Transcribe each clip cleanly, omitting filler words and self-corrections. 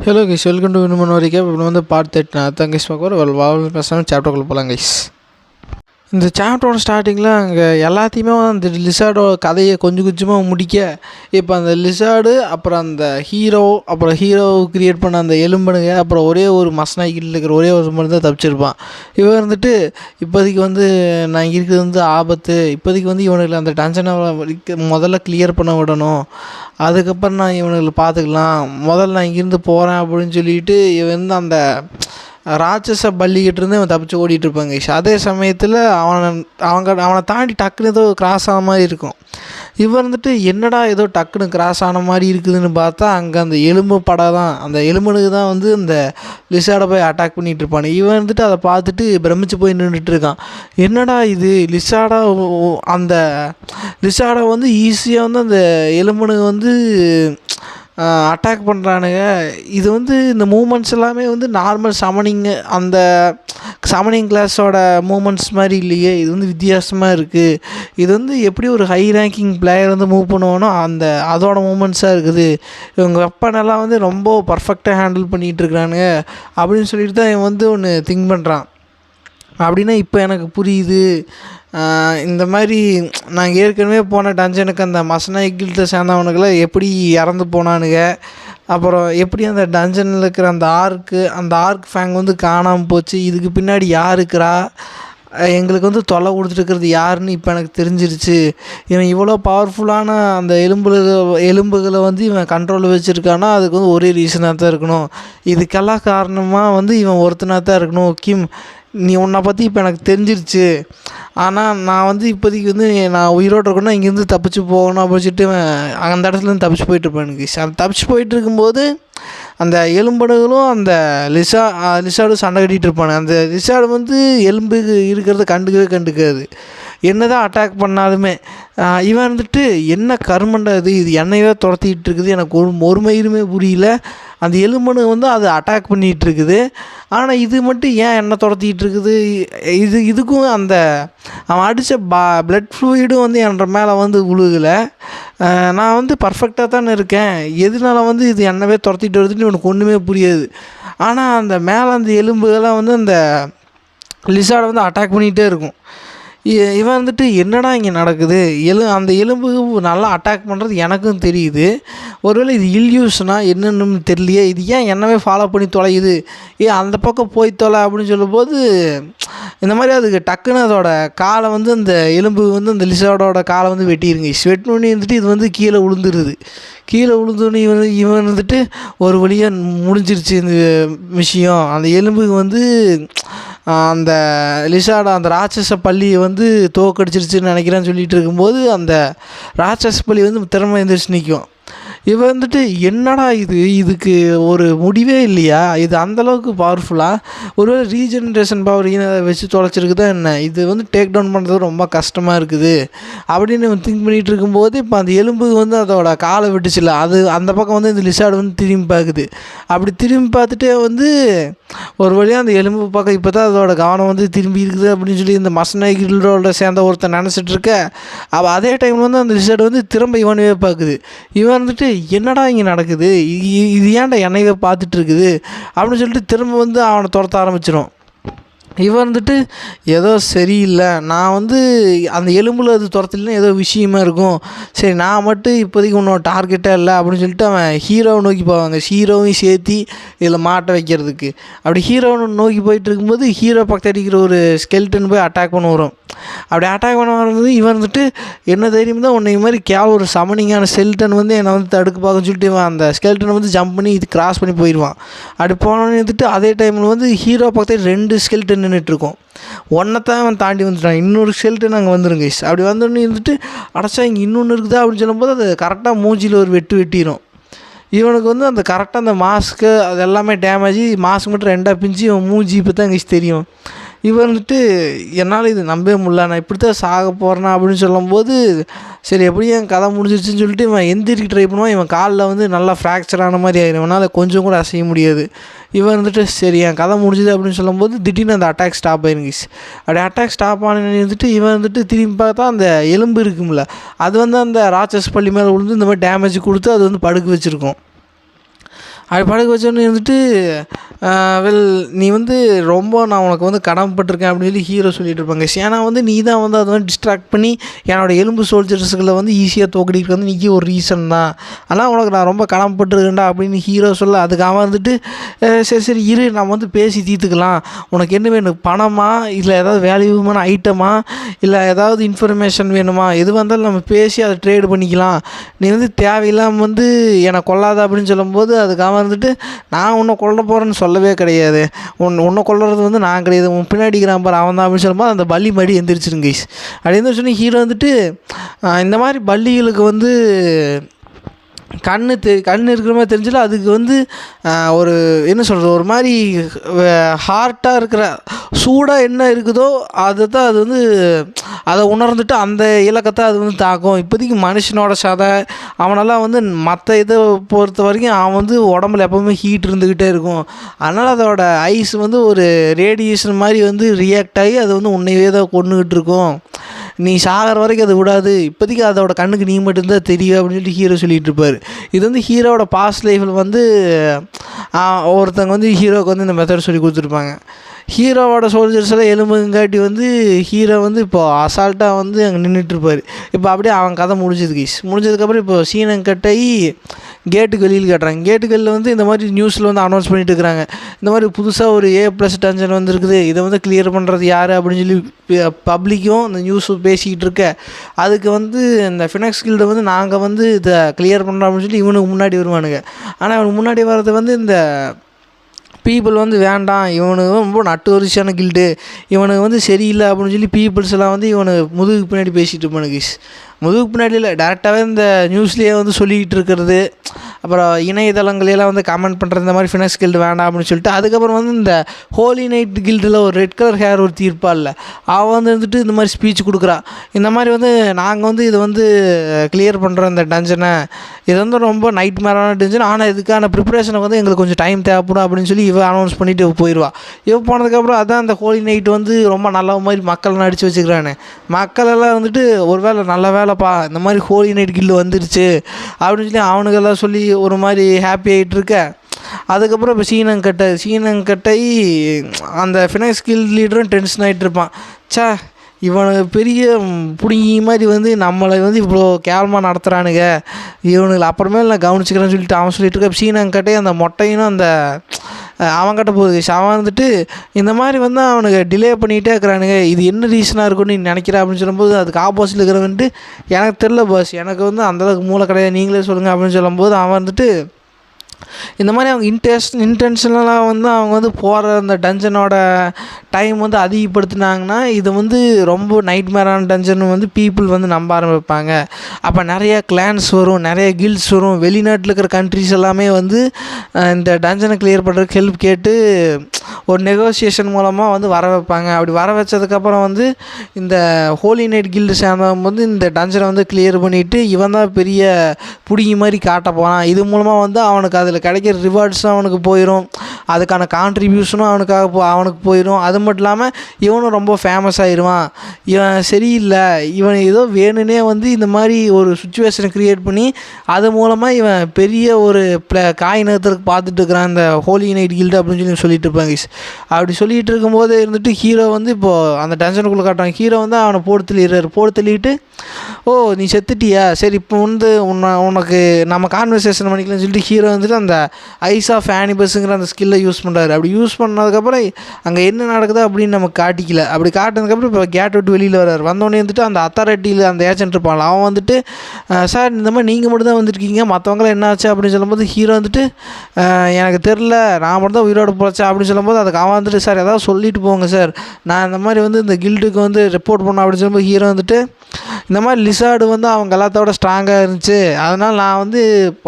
Hello guys, welcome to Vinman Recap. இப்போ வந்து part 13 அதான் கைஸ் பார்க்க போகிறோம். வாவல் பேசாமல் சாப்டர்க்குள்ளே போகலாம் கைஸ். இந்த சாப்டரோட ஸ்டார்டிங்கில் அங்கே எல்லாத்தையுமே அந்த லிசார்டோட கதையை கொஞ்சம் கொஞ்சமாக முடிக்க, இப்போ அந்த லிசார்டு அப்புறம் அந்த ஹீரோ கிரியேட் பண்ண அந்த எலும்பனுங்க, அப்புறம் ஒரே ஒரு மஸ்நாய்க்கில் இருக்கிற ஒரே ஒரு மருந்து தான் தப்பிச்சிருப்பான். இவன் வந்துட்டு இப்போதைக்கு வந்து நான் இங்கே இருக்கிறது வந்து ஆபத்து, இப்போதைக்கு வந்து இவனுக்கு அந்த டென்ஷனை முதல்ல கிளியர் பண்ண விடணும், அதுக்கப்புறம் நான் இவனுங்களை பார்த்துக்கலாம், முதல்ல நான் இங்கேருந்து போகிறேன் அப்படின்னு சொல்லிட்டு இவன் வந்து அந்த ராட்சச பள்ளிக்கிட்டேருந்து அவன் தப்பிச்சு ஓடிட்டுருப்பாங்க. அதே சமயத்தில் அவனை தாண்டி டக்குன்னு ஏதோ கிராஸ் ஆன மாதிரி இருக்கும். இவன் வந்துட்டு என்னடா ஏதோ டக்குன்னு கிராஸ் ஆன மாதிரி இருக்குதுன்னு பார்த்தா அங்கே அந்த எலும்பு படம் தான், அந்த எலும்பனுக்கு தான் வந்து இந்த லிசார்டை போய் அட்டாக் பண்ணிகிட்டு இருப்பான். இவன் வந்துட்டு அதை பார்த்துட்டு பிரமிச்சு போய் நின்றுட்டு இருக்கான். என்னடா இது அந்த லிசார்டை வந்து ஈஸியாக வந்து அந்த எலும்பனுக்கு வந்து அட்டாக் பண்ணுறானுங்க. இது வந்து இந்த மூமெண்ட்ஸ் எல்லாமே வந்து நார்மல் அந்த சமனிங் கிளாஸோட மூமெண்ட்ஸ் மாதிரி இல்லையே, இது வந்து வித்தியாசமாக இருக்குது. இது வந்து எப்படி ஒரு ஹை ரேங்கிங் பிளேயர் வந்து மூவ் பண்ணுவானோ அதோட மூமெண்ட்ஸாக இருக்குது. இவங்க வெப்பனெல்லாம் வந்து ரொம்ப பர்ஃபெக்டாக ஹேண்டில் பண்ணிகிட்டு இருக்கிறானுங்க அப்படின்னு சொல்லிட்டு தான் இவன் வந்து ஒன்று திங்க் பண்ணுறான். அப்படின்னா இப்போ எனக்கு புரியுது, இந்த மாதிரி நான் ஏற்கனவே போன டஞ்சனுக்கு அந்த மசனாய்கிட்ட சேர்ந்தவனுக்கெல்லாம் எப்படி இறந்து போனானுங்க, அப்புறம் எப்படி அந்த டஞ்சனில் இருக்கிற அந்த ஆர்க் ஃபேங் வந்து காணாமல் போச்சு, இதுக்கு பின்னாடி யார் இருக்கிறா, எங்களுக்கு வந்து தொல்லை கொடுத்துட்டுருக்கிறது யாருன்னு இப்போ எனக்கு தெரிஞ்சிருச்சு. இவன் இவ்வளோ பவர்ஃபுல்லான அந்த எலும்புகளை வந்து இவன் கண்ட்ரோலில் வச்சுருக்கான்னா அதுக்கு வந்து ஒரே ரீசனாக தான் இருக்கணும். இதுக்கெல்லாம் காரணமாக வந்து இவன் ஒருத்தனாக தான் இருக்கணும். கிம், நீ உன்னை பற்றி இப்போ எனக்கு தெரிஞ்சிருச்சு, ஆனால் நான் வந்து இப்போதைக்கு வந்து நான் உயிரோடு இருக்கணும்னா இங்கேருந்து தப்பிச்சு போகணும் அப்படின்னு சொல்லிட்டு அந்த இடத்துலேருந்து தப்பிச்சு போயிட்டுருப்பேன். எனக்கு தப்பிச்சு போயிட்டு இருக்கும்போது அந்த எலும்படுகளும் அந்த லிசார்டும் சண்டை கட்டிகிட்டு இருப்பானு. அந்த லிசார்டு வந்து எலும்பு இருக்கிறத கண்டுக்காது, என்ன தான் அட்டாக் பண்ணாலுமே. இவன் வந்துட்டு என்ன கருமண்டா இது என்னையே துரத்திக்கிட்டு இருக்குது, எனக்கு ஒரு மயிருமே புரியல. அந்த எலும்பனு வந்து அது அட்டாக் பண்ணிகிட்டு இருக்குது, ஆனால் இது மட்டும் ஏன் என்ன துரத்திக்கிட்டு இருக்குது, இதுக்கும் அந்த அவன் அடித்த பிளட் ஃப்ளூயிடும் வந்து என்ற மேலே வந்து விழுகலை. நான் வந்து பர்ஃபெக்டாக தானே இருக்கேன், எதனால வந்து இது என்னவே துரத்திட்டு வருதுன்னு இவனுக்கு ஒன்றுமே புரியாது. ஆனால் அந்த மேலே அந்த எலும்புகள்லாம் வந்து அந்த லிசார்டை வந்து அட்டாக் பண்ணிகிட்டே இருக்கும். இவன் வந்துட்டு என்னடா இங்கே நடக்குது, அந்த எலும்பு நல்லா அட்டாக் பண்ணுறது எனக்கும் தெரியுது, ஒருவேளை இது இல்யூஷனா என்னென்னு தெரியலையே, இது ஏன் என்னவே ஃபாலோ பண்ணி தொலையுது, அந்த பக்கம் போய் தொலை அப்படின்னு சொல்லும்போது இந்த மாதிரி அதுக்கு டக்குன்னு அதோட காலை வந்து அந்த எலும்பு வந்து அந்த லிசார்டோட காலை வந்து வெட்டினோடனே வந்துட்டு இது வந்து கீழே விழுந்தோடனே இவன் வந்துட்டு ஒரு வழியாக முடிஞ்சிருச்சு இந்த விஷயம். அந்த எலும்புக்கு வந்து அந்த லிசார்டை அந்த ராட்சச பள்ளியை வந்து தோக்கடிச்சிருச்சுன்னு நினைக்கிறேன்னு சொல்லிகிட்டு இருக்கும்போது அந்த ராட்சச பள்ளி வந்து திறமை எழுந்திரிச்சு நிற்கும். இவன் வந்துட்டு என்னடா இதுக்கு ஒரு முடிவே இல்லையா, இது அந்தளவுக்கு பவர்ஃபுல்லாக, ஒருவேளை ரீஜெனரேஷன் பவர் வச்சு தொலைச்சிருக்குதா என்ன, இது வந்து டேக் டவுன் பண்ணுறது ரொம்ப கஷ்டமாக இருக்குது அப்படின்னு திங்க் பண்ணிகிட்டு இருக்கும்போது இப்போ அந்த எலும்பு வந்து அதோட காலை விட்டுச்சுல, அது அந்த பக்கம் வந்து இந்த லிசார்டு வந்து திரும்பி பார்க்குது. அப்படி திரும்பி பார்த்துட்டே வந்து ஒரு வழியாக அந்த எலும்பு பக்கம் இப்போ தான் அதோட கவனம் வந்து திரும்பி இருக்குது அப்படின்னு சொல்லி இந்த மசனாய்களோட சேர்ந்த ஒருத்தன் நினச்சிட்டு இருக்க. அதே டைமில் வந்து அந்த லிசார்டு வந்து திரும்ப இவனவே பார்க்குது. இவன் வந்துட்டு என்னடா இங்கே நடக்குது, இது ஏன்டா என்னையவே பார்த்துட்டு இருக்குது அப்படின்னு சொல்லிட்டு திரும்ப வந்து அவனை துரத்த ஆரம்பிச்சிடும். இவன் வந்துட்டு ஏதோ சரியில்லை, நான் வந்து அந்த எலும்பில் அது துரத்தலைன்னா ஏதோ விஷயமா இருக்கும், சரி நான் மட்டும் இப்போதைக்கு இன்னொரு டார்கெட்டாக இல்லை அப்படின்னு சொல்லிட்டு அவன் ஹீரோவை நோக்கி போவாங்க, ஹீரோவையும் சேர்த்தி இதில் மாட்ட வைக்கிறதுக்கு. அப்படி ஹீரோவை நோக்கி போயிட்டு இருக்கும்போது ஹீரோ பக்கத்தில் அடிக்கிற ஒரு ஸ்கெல்டன் போய் அட்டாக் பண்ண வரும். அப்படி அட்டாக் பண்ண வர்றது இவன் வந்துட்டு என்ன தைரியம் தான் உன்னை மாதிரி ஒரு சமனிங்கான ஸ்கெல்டன் வந்து என்னை வந்து தடுக்க பார்க்கன்னு சொல்லிட்டு இவன் அந்த ஸ்கெல்டனை வந்து ஜம்ப் பண்ணி இது கிராஸ் பண்ணி போயிடுவான். அப்படி போனோன்னு வந்துட்டு அதே டைமில் வந்து ஹீரோ பக்கத்தில் 2 ஸ்கெல்டன் நின்றுட்டுருக்கோம். ஒன்றைத்தான் அவன் தாண்டி வந்துட்டான், இன்னொரு ஸ்கெல்டன் அங்கே வந்துருங்க. அப்படி வந்தோடனே இருந்துட்டு அடைச்சா இங்கே இன்னொன்று இருக்குதா அப்படின்னு சொல்லும்போது அது கரெக்டாக மூஞ்சியில் ஒரு வெட்டிடும். இவனுக்கு வந்து அந்த கரெக்டாக அந்த மாஸ்க்கு அது எல்லாமே டேமேஜ், மாஸ்க் மட்டும் 2ஆக பிஞ்சு இவன் மூஞ்சி இப்போ தான் இங்கே தெரியும். இவன் வந்துட்டு என்னால் இது நம்பவே முடியல, நான் இப்படி தான் சாக போகிறேன்னா அப்படின்னு சொல்லும்போது சரி எப்படியும் என் கதை முடிஞ்சிருச்சுன்னு சொல்லிட்டு இவன் எந்திரிக்கு ட்ரை பண்ணுவான். இவன் காலில் வந்து நல்லா ஃப்ராக்சர் ஆன மாதிரி ஆகிடும், இவனால் கொஞ்சம் கூட அசைய முடியாது. இவன் வந்துட்டு சரி என் கதை முடிஞ்சுது அப்படின்னு சொல்லும்போது திடீர்னு அந்த அட்டாக் ஸ்டாப் ஆயிருந்துச்சு. அப்படி அட்டாக் ஸ்டாப் ஆனதுட்டு இவன் வந்துட்டு திரும்பி பார்த்தா அந்த எலும்பு இருக்கும்ல, அது வந்து அந்த ராட்சஸ் பள்ளி மேலே விழுந்து இந்த மாதிரி டேமேஜ் கொடுத்து அது வந்து படுக்க வச்சுருக்கோம். அப்படி படுக்க வச்சோன்னே இருந்துட்டு நீ வந்து ரொம்ப நான் உனக்கு வந்து கடமைப்பட்டிருக்கேன் அப்படின்னு சொல்லி ஹீரோ சொல்லிட்டு இருப்பாங்க. ஏன்னா வந்து நீ தான் வந்து அதை வந்து டிஸ்ட்ராக்ட் பண்ணி என்னோடய எலும்பு சோல்ஜர்ஸுகளை வந்து ஈஸியாக தோக்கடிக்கிறது வந்து நீக்கி ஒரு ரீசன் தான், ஆனால் உனக்கு நான் ரொம்ப கடமைப்பட்டிருக்கேன்டா அப்படின்னு ஹீரோ சொல்ல, அதுக்கு அவன் வந்துட்டு சரி சரி இரு நம்ம வந்து பேசி தீர்த்துக்கலாம், உனக்கு என்ன வேணும், பணமா இல்லை ஏதாவது வேல்யூமான ஐட்டமா இல்லை ஏதாவது இன்ஃபர்மேஷன் வேணுமா, எது வந்தாலும் நம்ம பேசி அதை ட்ரேடு பண்ணிக்கலாம், நீ வந்து தேவையில்லாமல் வந்து என்னை கொல்லாத அப்படின்னு சொல்லும்போது அதுக்கு அவன் வந்துட்டு நான் உன்னை கொல்ல போகிறேன்னு சொல்லவே கிடையாது, உன்னை கொல்றது வந்து நான் கிடையாது, உன் பின்னாடி பாரு அவன் தான் அப்படின்னு சொல்லும்போது அந்த பள்ளி மடி எந்திரிச்சிருங்க கைஸ். அப்படி எந்திரிச்சோன்னே ஹீரோ வந்துட்டு இந்த மாதிரி பள்ளிகளுக்கு வந்து கண் இருக்கிற மாதிரி தெரிஞ்சில அதுக்கு வந்து ஒரு என்ன சொல்கிறது ஒரு மாதிரி ஹார்ட்டாக இருக்கிற சூடாக என்ன இருக்குதோ அதை தான் அது வந்து அதை உணர்ந்துட்டு அந்த இலக்கத்தை அது வந்து தாக்கும். இப்போதைக்கு மனுஷனோட சதை அவனெல்லாம் வந்து மற்ற இதை பொறுத்த வரைக்கும் அவன் வந்து உடம்புல எப்போவுமே ஹீட் இருந்துக்கிட்டே இருக்கும், அதனால் அதோட ஐஸ் வந்து ஒரு ரேடியேஷன் மாதிரி வந்து ரியாக்ட் ஆகி அது வந்து உன்னையே தான் கொண்டுக்கிட்டு இருக்கும், நீ சாகிற வரைக்கும் அது விடாது, இப்போதைக்கு அதோட கண்ணுக்கு நீ மட்டும்தான் தெரியும் அப்படின்னு சொல்லிட்டு ஹீரோ சொல்லிகிட்டு இருப்பார். இது வந்து ஹீரோவோட பாஸ்ட் லைஃப்பில் வந்து ஒருத்தங்க வந்து ஹீரோவுக்கு வந்து இந்த மெத்தட் சொல்லி கொடுத்துருப்பாங்க. ஹீரோவோட சோல்ஜர்ஸ் எல்லாம் எலும்புங்காட்டி வந்து ஹீரோ வந்து இப்போது அசால்ட்டாக வந்து அங்கே நின்றுட்டுருப்பார். இப்போ அப்படியே அவன் கதை முடிஞ்சதுக்கப்புறம் இப்போ சீனங்கட்டை கேட்டுக்கு வெளியில் காட்டுறாங்க. கேட்டுக்கு வெளியில் வந்து இந்த மாதிரி நியூஸில் வந்து அனௌன்ஸ் பண்ணிட்டு இருக்கிறாங்க, இந்த மாதிரி புதுசாக ஒரு A+ டஞ்சன் வந்துருக்குது, இதை வந்து கிளியர் பண்ணுறது யார் அப்படின்னு சொல்லி பப்ளிக்கும் இந்த நியூஸும் பேசிக்கிட்டு இருக்க, அதுக்கு வந்து இந்த ஃபினாக்ஸ் கில்டை வந்து நாங்கள் வந்து இதை கிளியர் பண்ணுறோம் அப்படின்னு சொல்லி இவனுக்கு முன்னாடி வருவானுங்க. ஆனால் அவனுக்கு முன்னாடி வர்றது வந்து இந்த பீப்புள் வந்து வேண்டாம், இவனுக்கு ரொம்ப நட்டு வரிசையான கில்டு, இவனுக்கு வந்து சரியில்லை அப்படின்னு சொல்லி பீப்புள்ஸ் எல்லாம் வந்து இவனு முதுகுக்கு பின்னாடி பேசிகிட்டு இருப்பானுங்க. முதுகுக்கு பின்னாடி இல்லை, டேரெக்டாகவே இந்த நியூஸ்லேயே வந்து சொல்லிக்கிட்டு இருக்கிறது, அப்புறம் இணையதளங்களெல்லாம் வந்து கமெண்ட் பண்ணுறது இந்த மாதிரி ஃபினாக்ஸ் கில்டு வேண்டாம் அப்படின்னு சொல்லிட்டு, அதுக்கப்புறம் வந்து இந்த ஹோலி நைட் கில்டில் ஒரு ரெட் கலர் ஹேர் ஒரு தீர்ப்பா இல்லை அவள் வந்து இருந்துட்டு இந்த மாதிரி ஸ்பீச் கொடுக்குறா, இந்த மாதிரி வந்து நாங்கள் வந்து இதை வந்து கிளியர் பண்ணுறோம் இந்த டஞ்சனை, இது வந்து ரொம்ப நைட் மேரான டஞ்சன், ஆனால் இதுக்கான ப்ரிப்பரேஷனுக்கு வந்து எங்களுக்கு கொஞ்சம் டைம் தேவைப்படும் அப்படின்னு சொல்லி இவன் அனௌன்ஸ் பண்ணிவிட்டு போயிடுவா. இவன் போனதுக்கப்புறம் அதான் அந்த ஹோலி நைட் வந்து ரொம்ப நல்ல மாதிரி மக்கள் நடித்து வச்சுக்கிறானே, மக்களெல்லாம் வந்துட்டு ஒரு வேளை நல்ல வேலைப்பா இந்த மாதிரி ஹோலி நைட் கில்டு வந்துருச்சு அப்படின்னு சொல்லி அவனுக்கெல்லாம் சொல்லி ஒரு மாதிரி ஹாப்பி ஆகிட்டு இருக்க. அதுக்கப்புறம் இப்போ சீனங்கட்டை அந்த ஃபினாக்ஸ் கில்ட் லீடரும் டென்ஷன் ஆகிட்டு இருப்பான். இவனுக்கு பெரிய பிடிங்கி மாதிரி வந்து நம்மளை வந்து இவ்வளோ கேவலமாக நடத்துகிறானுங்க, இவனுங்களை அப்புறமேல நான் கவனிச்சுக்கிறேன்னு சொல்லிட்டு அவன் சொல்லிட்டு இருக்க. சீனங்கட்டை அந்த மொட்டையும் அந்த அவன்கிட்ட போகுது. அவன் வந்துட்டு இந்த மாதிரி வந்து அவனுக்கு டிலே பண்ணிகிட்டே இருக்கிறானுங்க, இது என்ன ரீசனாக இருக்குன்னு நீ நினைக்கிற அப்படின்னு சொல்லும்போது அதுக்கு ஆப்போசிட்டில் இருக்கிறவன்ட்டு எனக்கு தெரில பாஸ், எனக்கு வந்து அந்தளவுக்கு மூளை கிடையாது, நீங்களே சொல்லுங்கள் அப்படின்னு சொல்லும்போது அவன் வந்துட்டு இந்த மாதிரி அவங்க இன்டென்ஷனலாக வந்து அவங்க வந்து போகிற அந்த டஞ்சனோட டைம் வந்து அதிகப்படுத்தினாங்கன்னா இது வந்து ரொம்ப நைட் மேரான டஞ்சன் வந்து பீப்புள் வந்து நம்ப ஆரம்பிப்பாங்க. அப்போ நிறைய கிளான்ஸ் வரும், நிறைய கில்ட்ஸ் வரும், வெளிநாட்டில் இருக்கிற கண்ட்ரிஸ் எல்லாமே வந்து இந்த டஞ்சனை கிளியர் பண்ணுறதுக்கு ஹெல்ப் கேட்டு ஒரு நெகோசியேஷன் மூலமாக வந்து வர வைப்பாங்க. அப்படி வர வச்சதுக்கப்புறம் வந்து இந்த ஹோலி நைட் கில்டு சேர்ந்தவங்க வந்து இந்த டஞ்சனை வந்து கிளியர் பண்ணிவிட்டு இவன் தான் பெரிய பிடிங்கி மாதிரி காட்ட போகிறான், இது மூலமாக வந்து அவனுக்கு அதில் கிடைக்கிற ரிவார்ட்ஸும் அவனுக்கு போயிடும், அதுக்கான கான்ட்ரிபியூஷனும் அவனுக்கு போயிடும், அது மட்டும் இல்லாமல் இவனும் ரொம்ப ஃபேமஸ் ஆயிடுவான். இவன் சரியில்லை, இவன் ஏதோ வேணுன்னே வந்து இந்த மாதிரி ஒரு சுச்சுவேஷனை க்ரியேட் பண்ணி அது மூலமாக இவன் பெரிய ஒரு காய் நகரத்துக்கு பார்த்துட்டு இருக்கிறான் இந்த ஹோலி நைட் கில்டு அப்படின்னு சொல்லி சொல்லிட்டு இருப்பாங்க. அப்படி சொல்லிகிட்டு இருக்கும்போது இருந்துட்டு ஹீரோ வந்து இப்போது அந்த டென்ஷனுக்குள்ளே காட்டுறாங்க. ஹீரோ வந்து அவனை போட்டு தள்ளிட்டு ஓ நீ செத்துட்டியா, சரி இப்போ வந்து உனக்கு நம்ம கான்வர்சேஷன் பண்ணிக்கலாம்னு சொல்லிட்டு ஹீரோ வந்துட்டு அந்த ஐஸ் ஆஃப் ஆனிபஸ்ங்கிற அந்த ஸ்கில்லை யூஸ் பண்ணுறாரு. அப்படி யூஸ் பண்ணதுக்கப்புறம் அங்கே என்ன நடக்குது அப்படின்னு நமக்கு காட்டிக்கல. அப்படி காட்டினதுக்கப்புறம் இப்போ கேட் விட்டு வெளியில் வர்றாரு. வந்தோடனே வந்துட்டு அந்த அத்தாரிட்டியில் அந்த ஏஜென்ட் இருப்பான், அவன் வந்துட்டு சார் இந்த மாதிரி நீங்கள் மட்டும் தான் வந்துருக்கீங்க, மற்றவங்களாம் என்ன ஆச்சு அப்படின்னு சொல்லும்போது ஹீரோ வந்துட்டு எனக்கு தெரில, நான் மட்டும் தான் உயிரோடு போச்சா அப்படின்னு சொல்லும்போது அதுக்கு அவன் வந்துட்டு சார் ஏதாவது சொல்லிட்டு போங்க சார், நான் இந்த மாதிரி வந்து இந்த கில்டுக்கு வந்து ரிப்போர்ட் பண்ணேன் அப்படின்னு சொல்லும்போது ஹீரோ வந்துட்டு இந்த மாதிரி லிசார்டு வந்து அவங்க எல்லாத்தோட ஸ்ட்ராங்காக இருந்துச்சு, அதனால் நான் வந்து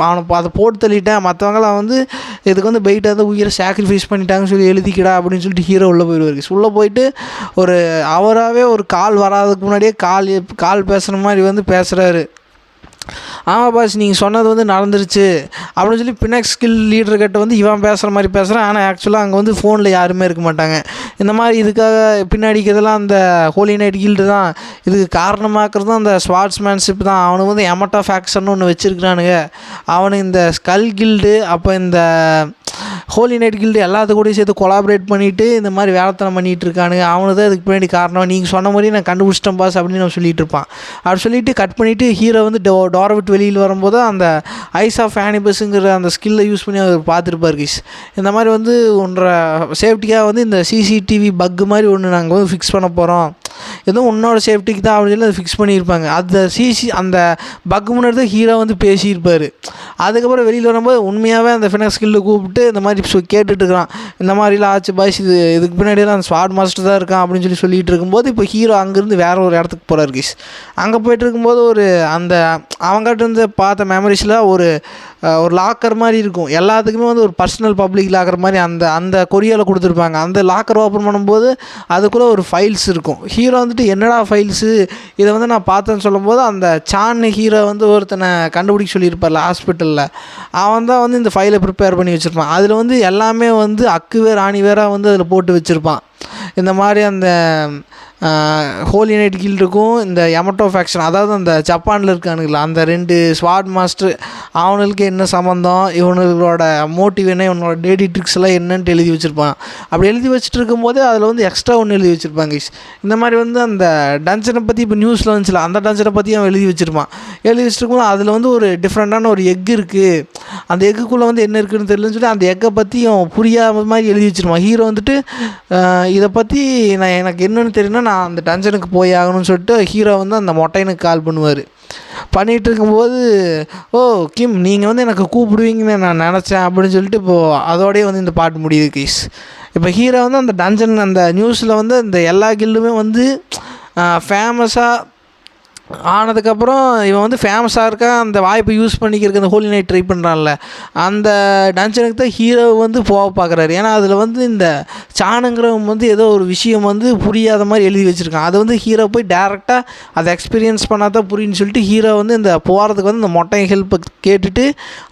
அவனை அதை போட்டு தள்ளிட்டேன், மற்றவங்களாம் வந்து இதுக்கு வந்து பெயிட்டாக வந்து உயிரை சாக்ரிஃபைஸ் பண்ணிட்டாங்கன்னு சொல்லி எழுதிக்கிடா அப்படின்னு சொல்லிட்டு ஹீரோ உள்ளே போயிடுவார். உள்ளே போயிட்டு ஒரு அவராகவே ஒரு கால் வராதுக்கு முன்னாடியே கால் பேசுகிற மாதிரி வந்து பேசுகிறாரு. ஆமாம் பாஸ் நீங்கள் சொன்னது வந்து நடந்துருச்சு அப்படின்னு சொல்லி பினாக்ஸ் ஸ்கில் லீடர்கிட்ட வந்து இவன் பேசுகிற மாதிரி பேசுகிறான். ஆனால் ஆக்சுவலாக அங்கே வந்து ஃபோனில் யாருமே இருக்க மாட்டாங்க. இந்த மாதிரி இதுக்காக பின்னாடிக்கிறதுலாம் அந்த ஹோலி நைட் கில்டு தான். இதுக்கு காரணமாக்குறது தான் அந்த ஸ்வார்ட்ஸ்மேன்ஷிப் தான். அவனுக்கு வந்து எமட்டா ஃபேக்ஷன் ஒன்று வச்சுருக்கிறானுங்க. அவனுக்கு இந்த ஸ்கல் கில்டு அப்போ இந்த ஹோலி நைட் கில்டு எல்லாத்து கூடயும் சேர்த்து கொலாபரேட் பண்ணிவிட்டு இந்த மாதிரி வேலைத்தனம் பண்ணிகிட்டு இருக்கானுங்க. அவனுக்கு தான் இதுக்கு பின்னாடி காரணம். நீங்கள் சொன்ன மாதிரி நான் கண்டுபிடிச்சிட்டேன் பாஸ் அப்படின்னு நான் சொல்லிகிட்டு இருப்பான். அப்படி சொல்லிவிட்டு கட் பண்ணிவிட்டு ஹீரோ வந்து டோரை விட்டு வெளியில் வரும்போது அந்த ஐஸ் ஆஃப் ஆனிபஸுங்கிற அந்த ஸ்கில்லை யூஸ் பண்ணி அவர் பார்த்துருப்பார் கைஸ். இந்த மாதிரி வந்து சேஃப்டிக்காக வந்து இந்த சிசிடிவி பக்கு மாதிரி ஒன்று நாங்கள் வந்து ஃபிக்ஸ் பண்ண போகிறோம், எதுவும் உன்னோட சேஃப்டிக்கு தான் அப்படின்னு சொல்லி அதை ஃபிக்ஸ் பண்ணியிருப்பாங்க. அந்த பக்கு முன்னாடி தான் ஹீரோ வந்து பேசியிருப்பார். அதுக்கப்புறம் வெளியில் வரும்போது உண்மையாகவே அந்த ஃபினாக்ஸ் ஸ்கில்லை கூப்பிட்டு இந்த மாதிரி கேட்டுட்ருக்கான், இந்த மாதிரிலாம் ஆச்சு பாய்ஸ், இதுக்கு பின்னாடியெல்லாம் அந்த ஸ்வாட் மாஸ்டர் தான் இருக்கான் அப்படின்னு சொல்லிட்டு இருக்கும்போது இப்போ ஹீரோ அங்கேருந்து வேறு ஒரு இடத்துக்கு போகிறார் கைஸ். அங்கே போய்ட்டு இருக்கும்போது அந்த அவங்ககிட்ட இருந்து பார்த்த மெமரிஸில் ஒரு லாக்கர் மாதிரி இருக்கும். எல்லாத்துக்குமே வந்து ஒரு பர்சனல் பப்ளிக் லாக்கர் மாதிரி அந்த கொரியாவில் கொடுத்துருப்பாங்க. அந்த லாக்கர் ஓப்பன் பண்ணும்போது அதுக்குள்ளே ஒரு ஃபைல்ஸ் இருக்கும். ஹீரோ வந்துட்டு என்னடா ஃபைல்ஸு, இதை வந்து நான் பார்த்தேன்னு சொல்லும்போது அந்த சான் ஹீரோ வந்து ஒருத்தனை கண்டுபிடிக்க சொல்லியிருப்பார்ல ஹாஸ்பிட்டலில், அவன் தான் வந்து இந்த ஃபைலை ப்ரிப்பேர் பண்ணி வச்சுருப்பான். அதில் வந்து எல்லாமே வந்து அக்கு ராணி வேறாக வந்து அதில் போட்டு வச்சுருப்பான். இந்த மாதிரி அந்த ஹோலி நைட் கில்டுக்கும் இந்த எமட்டோ ஃபேக்ஷன், அதாவது அந்த ஜப்பானில் இருக்கானுங்களா அந்த 2 ஸ்வாட் மாஸ்டர், அவனுக்கு என்ன சம்மந்தம், இவனுங்களோட மோட்டிவ் என்ன, இவனோட டேடி ட்ரிக்ஸ் எல்லாம் என்னன்ட்டு எழுதி வச்சுருப்பான். அப்படி எழுதி வச்சுட்டு இருக்கும்போது அதில் வந்து எக்ஸ்ட்ரா ஒன்று எழுதி வச்சுருப்பாங்க. இந்த மாதிரி வந்து அந்த டஞ்சனை பற்றி இப்போ நியூஸில் வந்துச்சுல, அந்த டஞ்சனை பற்றி அவன் எழுதி வச்சுருப்பான். எழுதி வச்சுருக்கும்போது அதில் வந்து ஒரு டிஃப்ரெண்ட்டான ஒரு எக் இருக்குது, அந்த எக்குள்ளே வந்து என்ன இருக்குதுன்னு தெரியலன்னு சொல்லி அந்த எக்கை பற்றி அவன் புரியாத மாதிரி எழுதி வச்சுருப்பான். ஹீரோ வந்துட்டு இதை பற்றி எனக்கு என்னென்னு தெரியும்னா நான் அந்த டஞ்சனுக்கு போய் ஆகணும்னு சொல்லிட்டு ஹீரோ வந்து அந்த மொட்டையனுக்கு கால் பண்ணுவார். பண்ணிகிட்டு இருக்கும்போது, ஓ கிம் நீங்கள் வந்து எனக்கு கூப்பிடுவீங்கன்னு நான் நினச்சேன் அப்படின்னு சொல்லிட்டு இப்போது அதோடய வந்து இந்த பாட்டு முடியுது கைஸ். இப்போ ஹீரோ வந்து அந்த டஞ்சன் அந்த நியூஸில் வந்து இந்த எல்லா கில்டுமே வந்து ஃபேமஸாக ஆனதுக்கப்புறம் இவன் வந்து ஃபேமஸாக இருக்கா, அந்த வாய்ப்பை யூஸ் பண்ணிக்கிறதுக்கு அந்த ஹோலி நைட் ட்ரை பண்ணுறான்ல, அந்த டஞ்சனுக்கு தான் ஹீரோ வந்து போக பார்க்குறாரு. ஏன்னா அதில் வந்து இந்த சாணுங்கிறவங்க வந்து ஏதோ ஒரு விஷயம் வந்து புரியாத மாதிரி எழுதி வச்சுருக்கான். அதை வந்து ஹீரோ போய் டேரெக்டாக அதை எக்ஸ்பீரியன்ஸ் பண்ணால் தான் புரியுன்னு சொல்லிட்டு ஹீரோ வந்து இந்த போகிறதுக்கு வந்து இந்த மொட்டையை ஹெல்ப்பை கேட்டுட்டு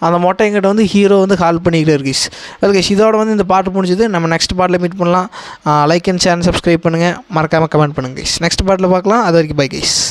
அந்த மொட்டைங்கிட்ட வந்து ஹீரோ வந்து கால் பண்ணிக்கிறார் கைஸ். ஓகே, இதோட வந்து இந்த பாட்டு முடிஞ்சது. நம்ம நெக்ஸ்ட் பாட்டில் மீட் பண்ணலாம். லைக் அண்ட் ஷேர் சப்ஸ்கிரைப் பண்ணுங்கள், மறக்காமல் கமெண்ட் பண்ணுங்கள் கைஸ். நெக்ஸ்ட் பாட்டில் பார்க்கலாம். அது வரைக்கும் பை கைஸ்.